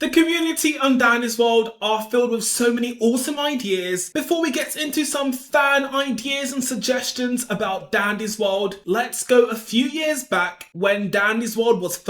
The community on Danny's World are filled with so many awesome ideas. Before we get into some fan ideas and suggestions about Dandy's World, let's go a few years back when Dandy's World was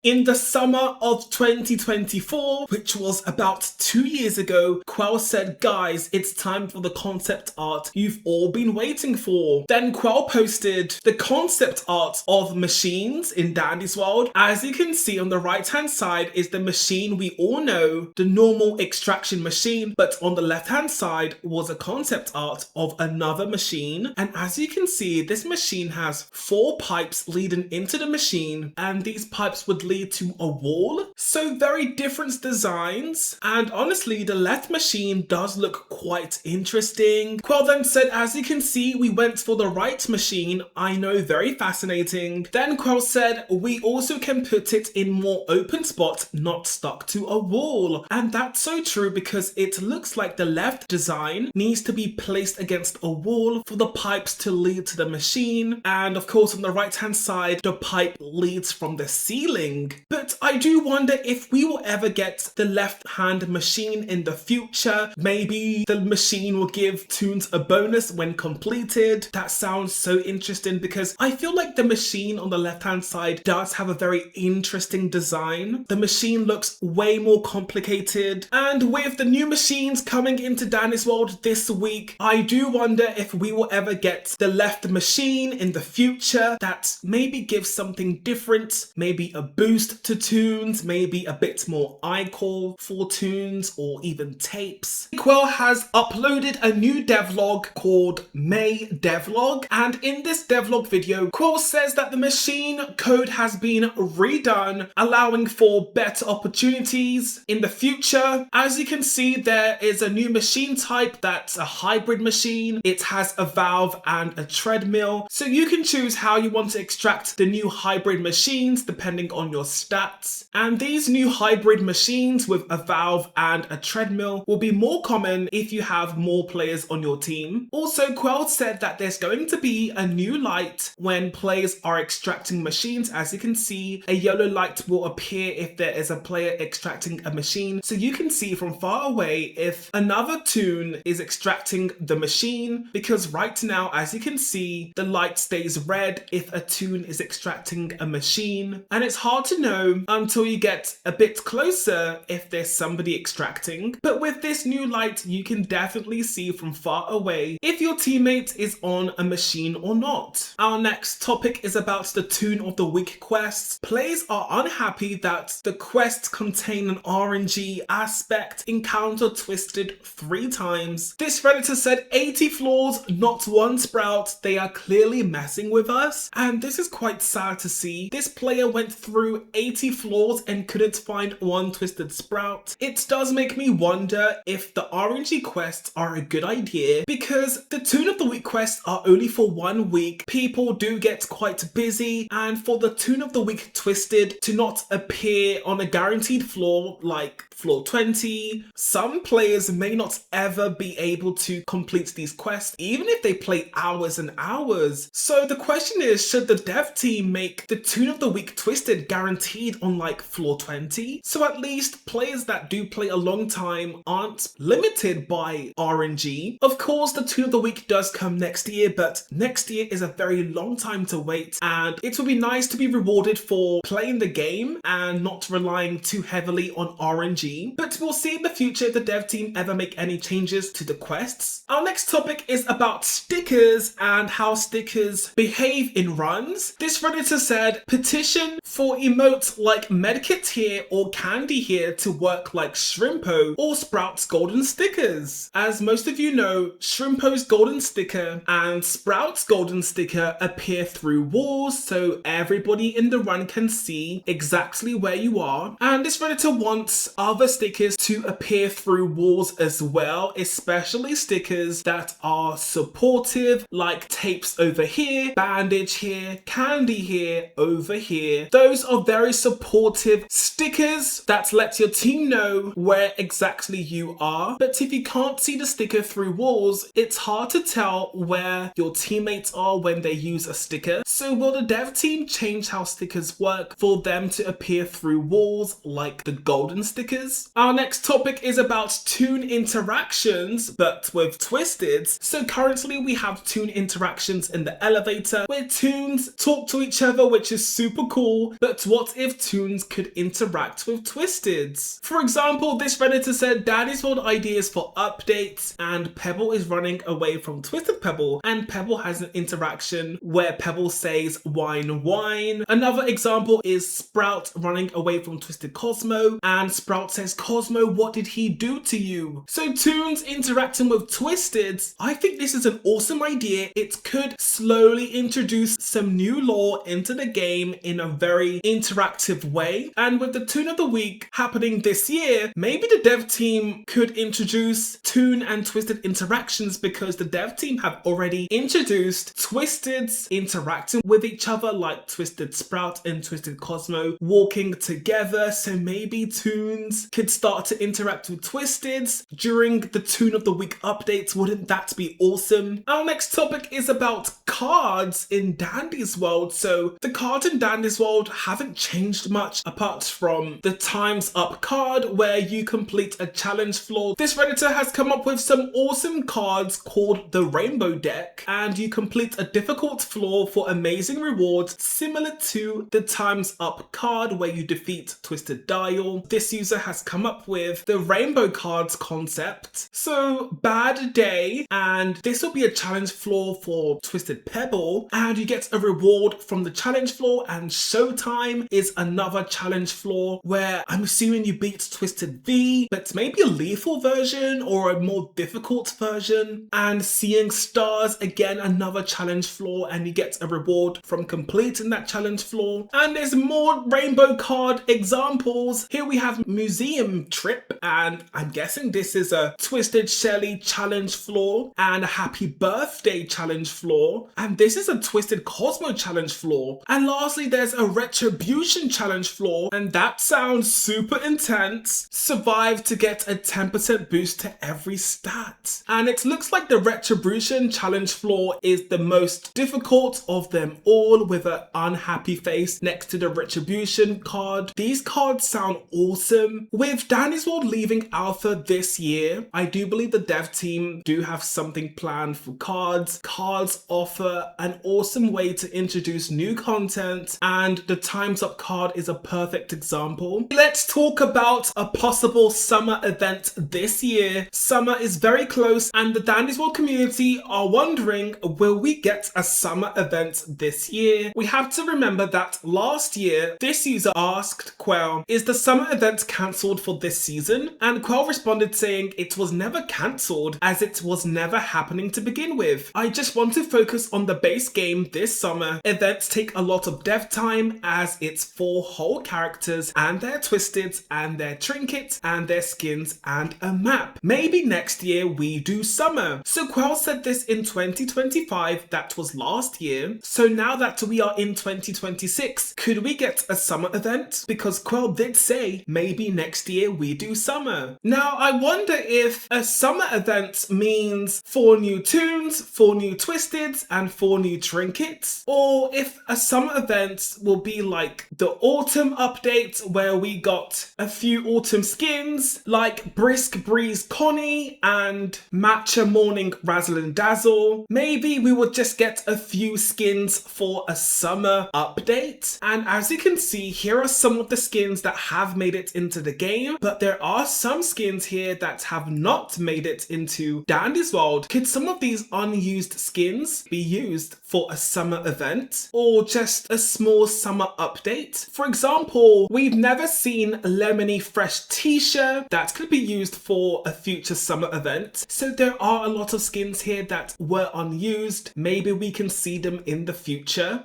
in the summer of 2024, which was about 2 years ago. Quell said, guys, it's time for the concept art you've all been waiting for. Then Quell posted the concept art of machines in Dandy's World. As you can see on the right hand side is the machine we all know, the normal extraction machine, but on the left hand side was a concept art of another machine. And as you can see, this machine has 4 pipes leading into the machine, and these pipes would lead to a wall. So very different designs, and honestly the left machine does look quite interesting. Quell then said, as you can see, we went for the right machine. I know, very fascinating. Then Quell said, we also can put it in more open spot, not stuck to a wall. And that's so true, because it looks like the left design needs to be placed against a wall for the pipes to lead to the machine. And of course on the right hand side the pipe leads from the ceiling. But I do wonder if we will ever get the left hand machine in the future. Maybe the machine will give Toons a bonus when completed. That sounds so interesting, because I feel like the machine on the left hand side does have a very interesting design. The machine looks way more complicated, and with the new machines coming into Danny's World this week, I do wonder if we will ever get the left machine in the future that maybe gives something different, maybe a boost to Toons, maybe a bit more icon for Toons, or even tapes. Quell has uploaded a new devlog called May Devlog, and in this devlog video, Quell says that the machine code has been redone, allowing for better opportunities in the future. As you can see, there is a new machine type that's a hybrid machine. It has a valve and a treadmill, so you can choose how you want to extract the new hybrid machines depending on your stats. And these new hybrid machines with a valve and a treadmill will be more common if you have more players on your team. Also, Quell said that there's going to be a new light when players are extracting machines. As you can see, a yellow light will appear if there is a player extracting a machine, so you can see from far away if another Toon is extracting the machine, because right now, as you can see, the light stays red if a Toon is extracting a machine, and it's hard to know until you get a bit closer if there's somebody extracting. But with this new light, you can definitely see from far away if your teammate is on a machine or not. Our next topic is about the Toon of the Week quests. Players are unhappy that the quests contain an RNG aspect. Encounter twisted 3 times. This Redditor said 80 floors, not 1 sprout. They are clearly messing with us, and this is quite sad to see. This player went through 80 floors and couldn't find 1 twisted sprout. It does make me wonder if the RNG quests are a good idea, because the Toon of the Week quests are only for 1 week. People do get quite busy, and for the Toon of the Week twisted to not appear on a guaranteed floor like floor 20, some players may not ever be able to complete these quests even if they play hours and hours. So the question is, should the dev team make the Toon of the Week twisted guaranteed on like floor 20, so at least players that do play a long time aren't limited by RNG? Of course the Toon of the Week does come next year, but next year is a very long time to wait, and it would be nice to be rewarded for playing the game and not relying too heavily on RNG. But we'll see in the future if the dev team ever make any changes to the quests. Our next topic is about stickers and how stickers behave in runs. This Redditor said, petition for emotes like medkit here or candy here to work like Shrimpo or Sprout's golden stickers. As most of you know, Shrimpo's golden sticker and Sprout's golden sticker appear through walls, so everybody in the run can see exactly where you are. And this Redditor wants other stickers to appear through walls as well, especially stickers that are supportive, like tapes over here, bandage here, candy here, over here. Those are very supportive stickers that lets your team know where exactly you are. But if you can't see the sticker through walls, it's hard to tell where your teammates are when they use a sticker. So will the dev team change how stickers work for them to appear through walls like the golden stickers? Our next topic is about Toon interactions, but with Twisted. So currently we have Toon interactions in the elevator where Toons talk to each other, which is super cool. But what if Toons could interact with Twisteds? For example, this Redditor said Daddy's World ideas for updates, and Pebble is running away from Twisted Pebble, and Pebble has an interaction where Pebble says wine wine. Another example is Sprout running away from Twisted Cosmo, and Sprout says, Cosmo, what did he do to you? So Toons interacting with Twisteds, I think this is an awesome idea. It could slowly introduce some new lore into the game in a very interactive way. And with the Toon of the Week happening this year, maybe the dev team could introduce Toon and Twisted interactions, because the dev team have already introduced Twisteds interacting with each other, like Twisted Sprout and Twisted Cosmo walking together. So maybe Toons could start to interact with Twisteds during the Toon of the Week updates. Wouldn't that be awesome? Our next topic is about cards in Dandy's World. So the cards in Dandy's World haven't changed much apart from the Time's Up card where you complete a challenge floor. This Redditor has come up with some awesome cards called the Rainbow Deck, and you complete a difficult floor for amazing rewards similar to the Time's Up card where you defeat Twisted Dial. This user has come up with the Rainbow Cards concept. So Bad Day, and this will be a challenge floor for Twisted Pebble, and you get a reward from the challenge floor. And Showtime is another challenge floor where I'm assuming you beat Twisted V, but maybe a lethal version or a more difficult version. And Seeing Stars, again another challenge floor, and you get a reward from completing that challenge floor. And there's more rainbow card examples. Here we have Museum Trip, and I'm guessing this is a Twisted Shelly challenge floor and a Happy Birthday challenge floor, and this is a Twisted Cosmo challenge floor. And lastly, there's a Retribution challenge floor, and that sounds super intense. Survive to get a 10% boost to every stat. And it looks like the Retribution challenge floor is the most difficult of them all, with an unhappy face next to the Retribution card. These cards sound awesome. With Dandy's World leaving alpha this year, I do believe the dev team do have something planned for cards. Cards offer an awesome way to introduce new content, and the Time's Up card is a perfect example. Let's talk about a possible summer event this year. Summer is very close, and the Dandy's World community are wondering, will we get a summer event this year? We have to remember that last year, this user asked Quell, is the summer event cancelled for this season? And Quell responded saying it was never cancelled, as it was never happening to begin with. I just want to focus on the base game this summer. Events take a lot of dev time, as it's 4 whole characters and their Twisteds and their trinkets and their skins and a map. Maybe next year we do summer. So Quell said this in 2025, that was last year. So now that we are in 2026, could we get a summer event? Because Quell did say maybe next year we do summer. Now I wonder if a summer event means 4 new Toons, 4 new Twisteds and 4 new trinkets, or if a summer event will be like the autumn update where we got a few autumn skins like Brisk Breeze Connie and Matcha Morning Razzle and Dazzle. Maybe we will just get a few skins for a summer update. And as you can see, here are some of the skins that have made it into the game, but there are some skins here that have not made it into Dandy's World. Could some of these unused skins be used for a summer event or just a small summer update? For example, we've never seen Lemony Fresh T-shirt that could be used for a future summer event. So there are a lot of skins here that were unused. Maybe we can see them in the future.